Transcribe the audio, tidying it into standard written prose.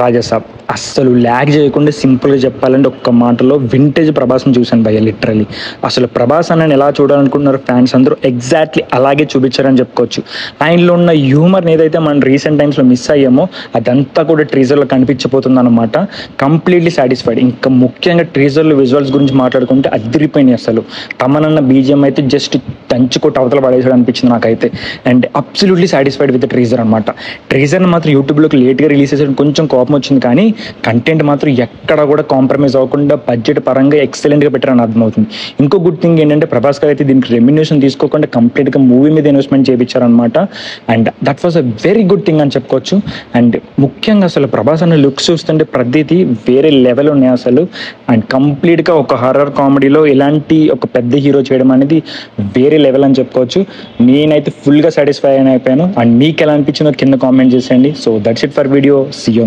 రాజాసాబ్ అస్సలు ల్యాగ్ చేయకుండా సింపుల్గా చెప్పాలంటే ఒక్క మాటలో వింటేజ్ ప్రభాస్ని చూశాను భయ్య. లిటరలీ అసలు ప్రభాస్ అన్నని ఎలా చూడాలనుకుంటున్నారు ఫ్యాన్స్ అందరూ ఎగ్జాక్ట్లీ అలాగే చూపించారని చెప్పుకోవచ్చు. ఆయనలో ఉన్న హ్యూమర్ని ఏదైతే మనం రీసెంట్ టైమ్స్లో మిస్ అయ్యామో అదంతా కూడా ట్రీజర్లో కనిపించిపోతుంది అనమాట. Completely satisfied. ఇంకా ముఖ్యంగా ట్రీజర్లో విజువల్స్ గురించి మాట్లాడుకుంటే అదిరిపోయినాయి. అసలు తమనన్న బీజిఎం అయితే జస్ట్ దంచుకోటి అవతల పడేసాడు అనిపించింది నాకైతే. And absolutely satisfied with teaser అనమాట. ట్రీజర్ని మాత్రం యూట్యూబ్లోకి లేట్గా రిలీజ్ చేసేది కొంచెం కోపం వచ్చింది, కానీ కంటెంట్ మాత్రం ఎక్కడ కూడా కాంప్రమైజ్ అవ్వకుండా బడ్జెట్ పరంగా ఎక్సలెంట్గా పెట్టారని అర్థమవుతుంది. ఇంకో గుడ్ థింగ్ ఏంటంటే ప్రభాస్ గారు అయితే దీనికి రెమ్యునేషన్ తీసుకోకుండా కంప్లీట్గా మూవీ మీద ఇన్వెస్ట్మెంట్ చేయించారనమాట. And that was a very good thing అని చెప్పుకోవచ్చు. అండ్ ముఖ్యంగా అసలు ప్రభాస్ అనే లుక్స్ చూస్తుంటే ప్రతిదీ వేరే లెవెల్ ఉన్నాయి అసలు. అండ్ కంప్లీట్గా ఒక హర్రర్ కామెడీలో ఇలాంటి ఒక పెద్ద హీరో చేయడం అనేది వేరే లెవెల్ అని చెప్పుకోవచ్చు. నేనైతే ఫుల్గా సాటిస్ఫై అయిపోయాను. అండ్ మీకు ఎలా అనిపించిందో కింద కామెంట్ చేసేయండి. So that's it for video. See you.